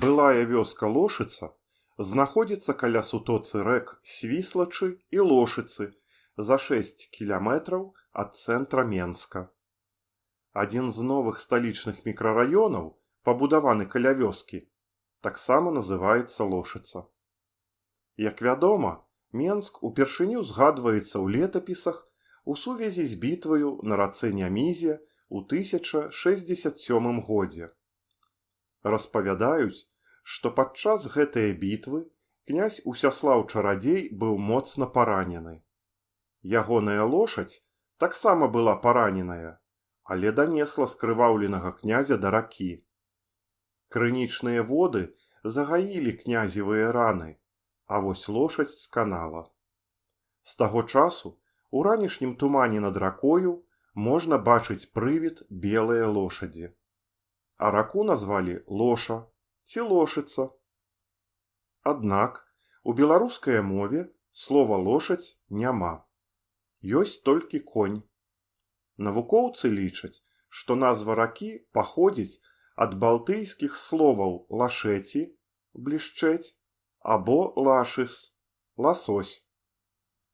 Былая вёска Лошыца знаходзіцца каля сутоцы рэк Свіслачы і Лошыцы за 6 кіляметраў ад цэнтра Менска. Адзін з новых сталічных мікрараёнаў, пабудаваны каля вёскі, таксама называецца Лошыца. Як вядома, Менск упершыню згадваецца ў летапісах у сувязі з бітваю на рацэ Нямізе ў 1067 годзе. Распавядаюць, што падчас гэтае бітвы князь Усяслаў Чарадзей быў моцна паранены. Ягоная лошадь таксама была параненая, але данесла скрываўленага князя да ракі. Крынічныя воды загаілі князевыя раны, а вось лошадь сканала. З таго часу у ранішнім тумане над ракою можна бачыць прывід белыя лошадзі. А раку назвалі Лоша ці Лошыца. Аднак у беларускай мове слова лошадь няма. Ёсць толькі конь. Навукоўцы лічаць, што назва ракі паходзіць ад балтыйскіх словаў лашэці, блішчэць, або лашыс, ласось.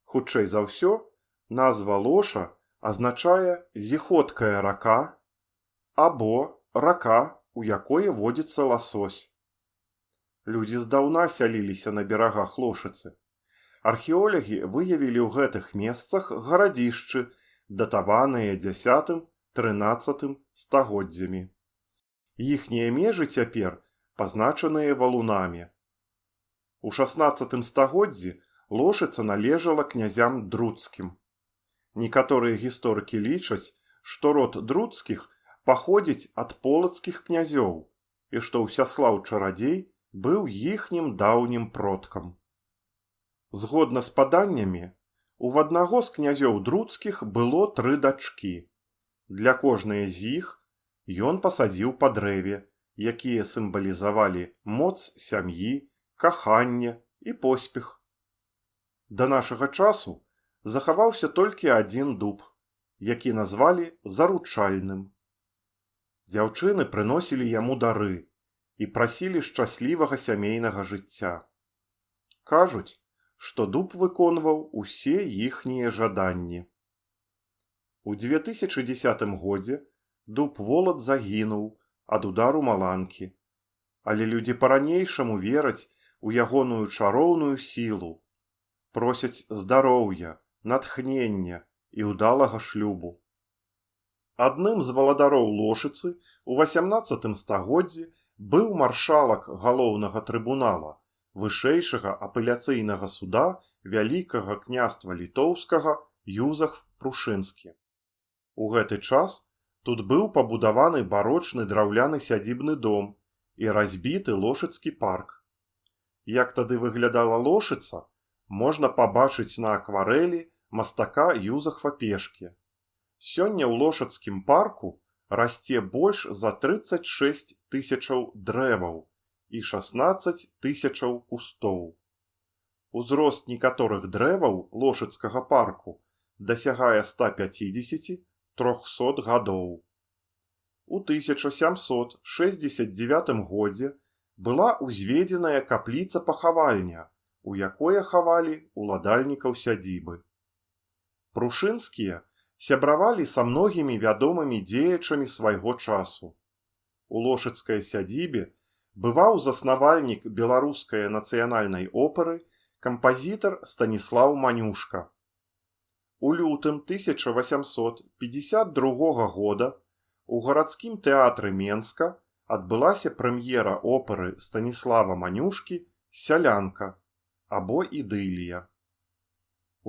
Хутчэй за ўсё, назва Лоша азначае зіходкая рака або рака, у якой водзіцца ласось. Людзі здаўна сяліліся на берагах Лошыцы. Археолагі выявілі ў гэтых месцах гарадзішчы, датаваныя 10-13 стагоддзямі. Іхнія межы цяпер пазначаныя валунамі. У 16 стагоддзі Лошыца належала князям друцкім. Некаторыя гісторыкі лічаць, што род друцкіх паходзіць ад полацкіх князёў і што Усяслаў Чарадзей быў іхнім даўнім продкам. Згодна з паданнямі, у аднаго з князёў друцкіх было 3 дачкі. Для кожнай з іх ён пасадзіў па дрэве, якія сімвалізавалі моц сям'і, каханне і поспех. Да нашага часу захаваўся толькі адзін дуб, які назвалі заручальным. Дзяўчыны прыносілі яму дары і прасілі шчаслівага сямейнага жыцця. Кажуць, што дуб выконваў усе іхнія жаданні. У 2010 годзе дуб Волат загінуў ад удару маланкі, але людзі па-ранейшаму вераць у ягоную чароўную сілу, просяць здароўя, натхнення і ўдалага шлюбу. Адным з валадароў Лошыцы ў 18 стагоддзі быў маршалак галоўнага трыбунала, вышэйшага апеляцыйнага суда Вялікага княства літоўскага Юзаф Прушынскі. У гэты час тут быў пабудаваны барочны драўляны сядзібны дом і разбіты Лошыцкі парк. Як тады выглядала Лошыца, можна пабачыць на акварэлі мастака Юзафа Пешкі. Сёння ў Лошыцкім парку расце больш за 36 тысячаў дрэваў і 16 тысячаў кустоў. Узрост некаторых дрэваў Лошыцкага парку дасягае 150-300 гадоў. У 1769 годзе была ўзведзеная капліца-пахавальня, у якой хавалі уладальнікаў сядзібы. Прушынскія сябравалі са многімі вядомымі дзеячамі свайго часу. У Лошыцкай сядзібе бываў заснавальнік беларускай нацыянальнай оперы кампазітар Станіслаў Манюшка. У лютым 1852 года у гарадскім тэатры Менска адбылася прэм'ера оперы Станіслава Манюшкі «Сялянка» або «Ідылія».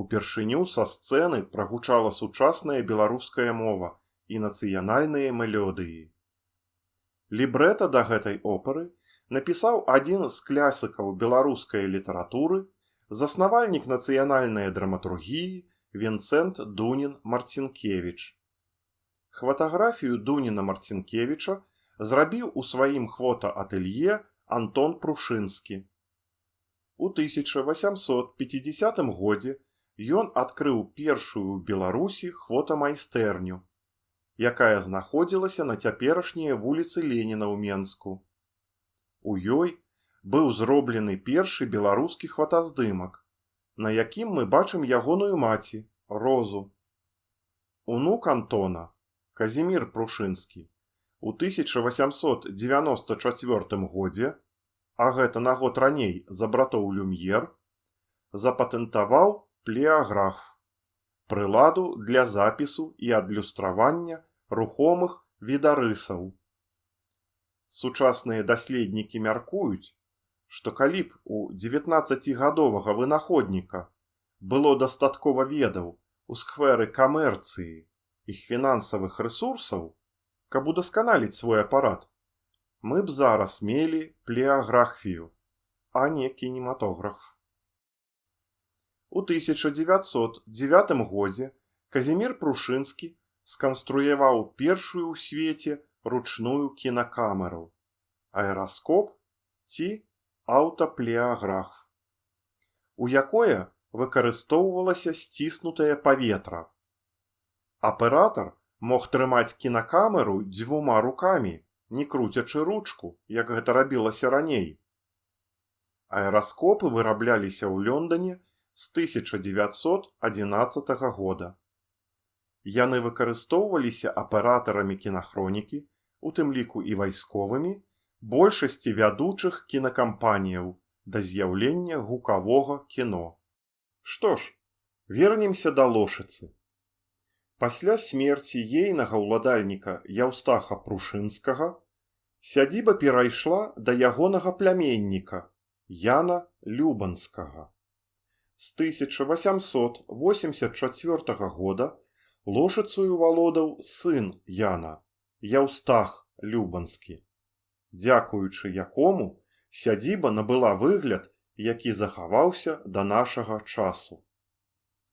Упершыню са сцэны прагучала сучасная беларуская мова і нацыянальныя мелодыі. Лібрэта да гэтай оперы напісаў адзін з клясікаў беларускай літаратуры, заснавальнік нацыянальнай драматургіі Вінцэнт Дунін-Марцінкевіч. Хватаграфію Дуніна-Марцінкевіча зрабіў у сваім хвотаатэлье Антон Прушынскі. У 1850 годзе ён адкрыў першую ў Беларусі хвотамайстэрню, якая знаходзілася на цяперашняй вуліцы Леніна ў Менску. У ёй быў зроблены першы беларускі фотаздымак, на якім мы бачым ягоную маці, Розу. Унук Антона, Казімір Прушынскі, у 1894 годзе, а гэта на год раней за братоў Люм'ер, запатэнтаваў плеаграф, прыладу для запісу і адлюстравання рухомых відарысаў. Сучасныя даследнікі мяркуюць, што калі б у 19гадовага вынаходніка было дастаткова ведаў у сферы камерцыі і фінансавых рэсурсаў, каб удасканаліць свой апарат, мы б зараз мелі плеаграфію, а не кінематограф. У 1909 годзе Казімір Прушынскі сканструяваў першую ў свеце ручную кінакамеру, аэраскоп ці аўтаплеаграф, у якое выкарыстоўвалася сціснутае паветра. Аператар мог трымаць кінакамеру дзвюма рукамі, не круцячы ручку, як гэта рабілася раней. Аэраскопы вырабляліся ў Лондоне з 1911 года. Яны выкарыстоўваліся аператарамі кінахронікі, у тым ліку і вайсковымі, большасці вядучых кінакампаніяў да з'яўлення гукавога кіно. Што ж, вернемся да Лошыцы. Пасля смерці ейнага ўладальніка Яўстаха Прушынскага сядзіба перайшла да ягонага пляменніка Яна Любанскага. З 1884 года Лошыцаю валодаў сын Яна, Яўстах Любанскі, дзякуючы якому сядзіба набыла выгляд, які захаваўся да нашага часу.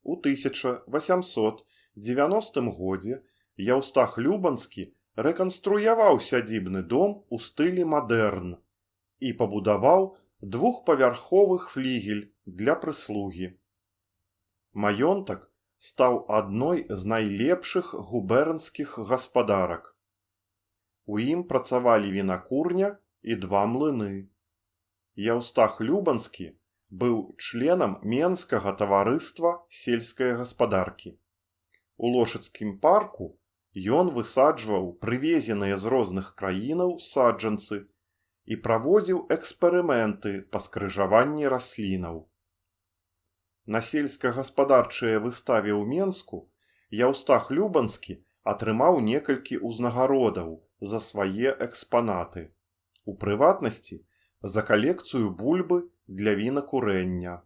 У 1890 годзе Яўстах Любанскі рэканструяваў сядзібны дом у стылі мадэрн і пабудаваў двухпавярховых флігель для прыслугі. Маёнтак стаў адной з найлепшых губернскіх гаспадарак. У ім працавалі вінакурня і два млыны. Яўстах Любанскі быў членам Менскага таварыства сельскай гаспадаркі. У Лошыцкім парку ён высаджваў прывезеныя з розных краінаў саджанцы і праводзіў эксперыменты па скрыжаванні раслінаў. На сельскагаспадарчай выставе ў Менску Яўстах Любанскі атрымаў некалькі ўзнагародаў за свае экспанаты, у прыватнасці за калекцыю бульбы для вінакурэння.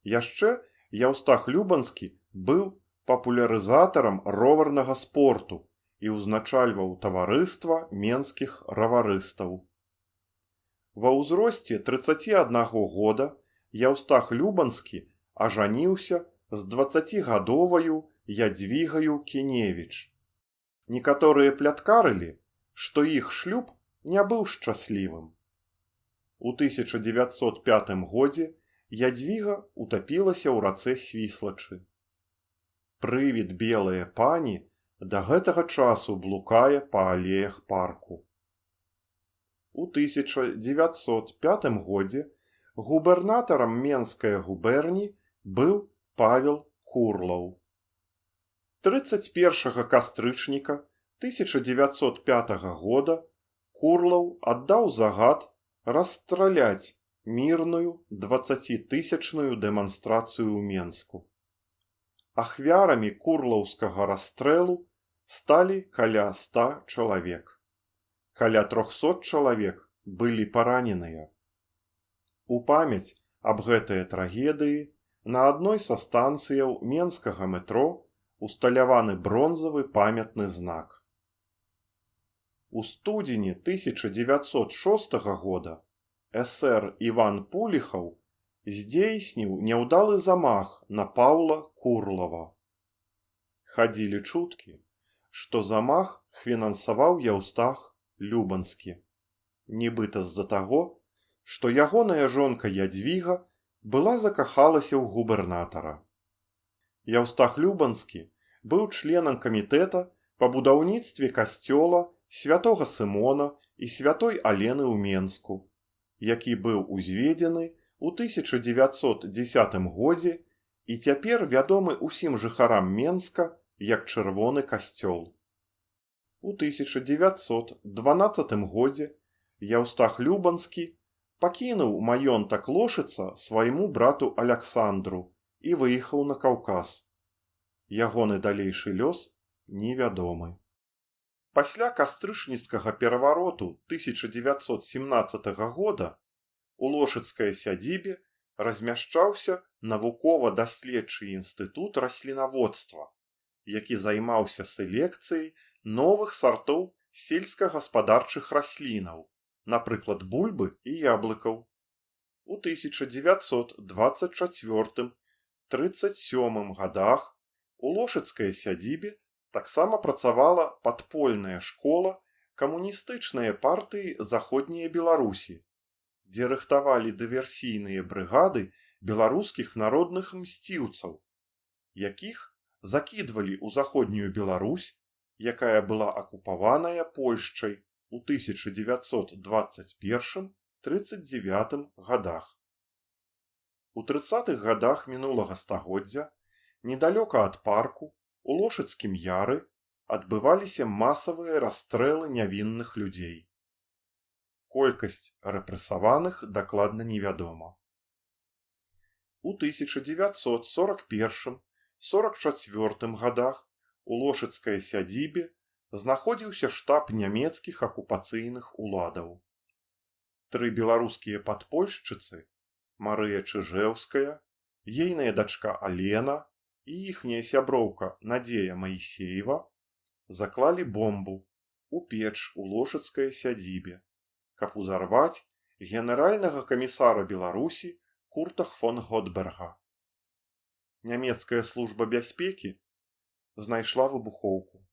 Яшчэ Яўстах Любанскі быў папулярызатарам роварнага спорту і ўзначальваў таварыства менскіх раварыстаў. Ва ўзросце 31 года Яўстах Любанскі ажаніўся з 20гадоваю Ядзвігаю Кіневіч. Некаторыя пляткарылі, што іх шлюб не быў шчаслівым. У 1905 годзе Ядзвіга утапілася ў рацэ Свіслачы. Прывід белае пані да гэтага часу блукае па алеях парку. У 1905 годзе губернатарам Менскай губерні быў Павел Курлаў. 31 кастрычніка 1905 года Курлаў аддаў загад расстраляць мірную 20-тысячную дэманстрацыю ў Менску. Ахвярамі курлаўскага расстрэлу сталі каля 100 чалавек. Каля 300 чалавек былі параненыя. У памяць аб гэтай трагедыі на адной са станцыяў менскага метро усталяваны бронзавы памятны знак. У студзені 1906 года эсэр Іван Пуліхаў здзейсніў няўдалы замах на Паўла Курлава. Хадзілі чуткі, што замах фінансаваў Яўстах Любанскі, нібыта з-за таго, што ягоная жонка Ядзвіга была закахалася ў губернатара. Яўстах Любанскі быў членам камітэта па будаўніцтве касцёла святога Сымона і святой Алены ў Менску, які быў узведзены ў 1910 годзе і цяпер вядомы ўсім жыхарам Менска як Чырвоны касцёл. У 1912 годзе Яўстах Любанскі пакінуў маёнтак Лошыца свайму брату Аляксандру і выехаў на Каўказ. Ягоны далейшы лёс невядомы. Пасля кастрычніцкага перавароту 1917 года у лошыцкай сядзібе размяшчаўся навукова-даследчы інстытут раслінаводства, які займаўся селекцыяй новых сартоў сельскагаспадарчых раслінаў, напрыклад, бульбы і яблыкаў. У 1924-37 годах у лошыцкай сядзібе таксама працавала падпольная школа камуністычнай партыі Заходняй Беларусі, дзе рыхтавалі дыверсійныя брыгады беларускіх народных мсціўцаў, якіх закідвалі ў Заходнюю Беларусь, якая была акупаваная Польшчай у 1921-39 годах. У 30-х годах мінулага стагоддзя недалёка ад парку у Лошыцкім Яры адбываліся масавыя расстрэлы нявінных людзей. Колькасць рэпрэсаваных дакладна невядома. У 1941-44 годах у лошыцкай сядзібе знаходзіўся штаб нямецкіх акупацыйных уладаў. 3 беларускія падпольшчыцы, Марыя Чыжэўская, ейная дачка Алена і іхняя сяброўка Надзея Маісеева заклалі бомбу у печ у лошыцкай сядзібе, каб узарваць генеральнага камісара Беларусі Курта фон Готберга. Нямецкая служба бяспекі знайшла выбухоўку.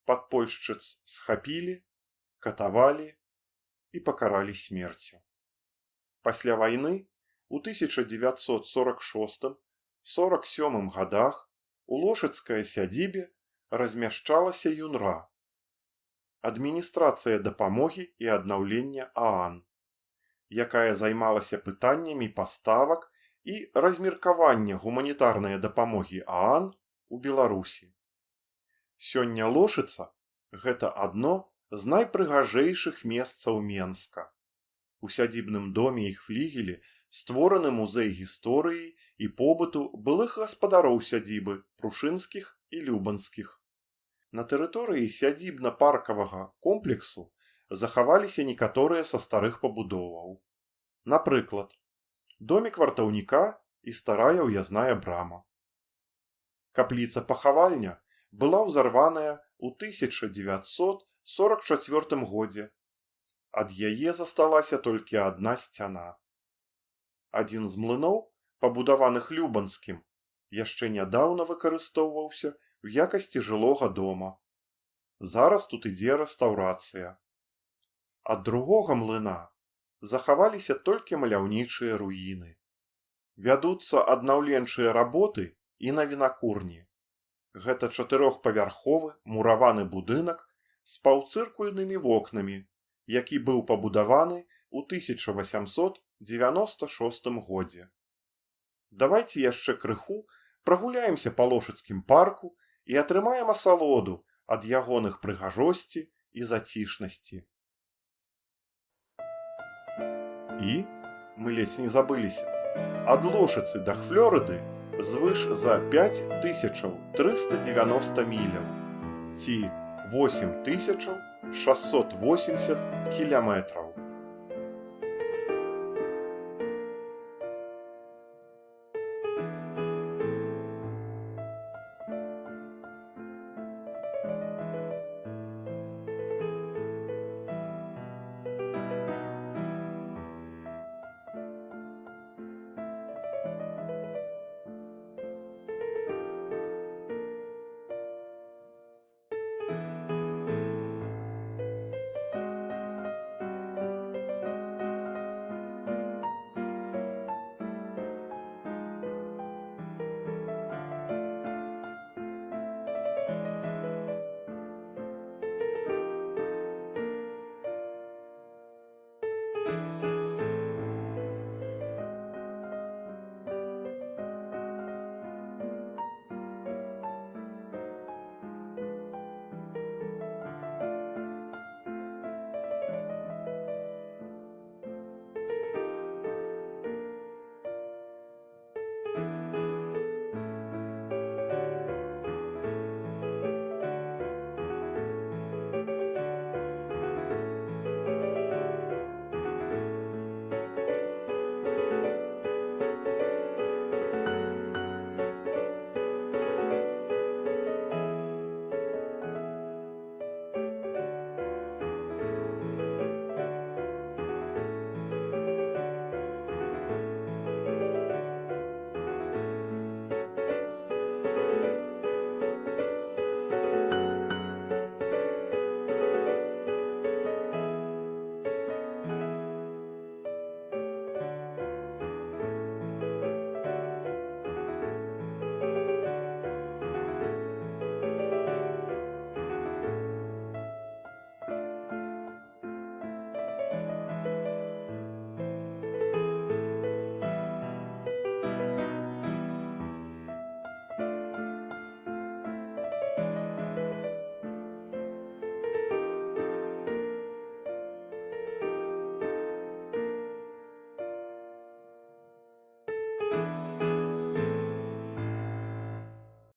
Падпольшчыц схапілі, катавалі і пакаралі смерцю. Пасля вайны у 1946-47 годах у лошыцкай сядзібе размяшчалася ЮНРА, адміністрацыя дапамогі і аднаўлення ААН, якая займалася пытаннямі паставак і размеркавання гуманітарнай дапамогі ААН у Беларусі. Сёння Лошыца – гэта адно з найпрыгажэйшых месцаў Менска. У сядзібным доме і флігелі створаны музей гісторыі і побыту былых гаспадароў сядзібы Прушынскіх і Любанскіх. На тэрыторыі сядзібна-паркавага комплексу захаваліся некаторыя са старых пабудоваў. Напрыклад, домік вартаўніка і старая ўязная брама. Капліца-пахавальня была ўзарваная ў 1944 годзе. Ад яе засталася толькі адна сцяна. Адзін з млыноў, пабудаваных Любанскім, яшчэ нядаўна выкарыстоўваўся ў якасці жылога дома. Зараз тут ідзе рэстаўрацыя. Ад другога млына захаваліся толькі маляўнічыя руіны. Вядуцца аднаўленчыя работы і на вінакурні. Гэта 4-павярховы мураваны будынак з паўцыркульнымі вокнамі, які быў пабудаваны ў 1896 годзе. Давайце яшчэ крыху прагуляемся па Лошыцкім парку і атрымаем асалоду ад ягоных прыгажосці і зацішнасці. І, мы ледзь не забыліся, ад Лошыцы да Флёрыды звыш за 5390 міляў, ці 8680 кіламетраў.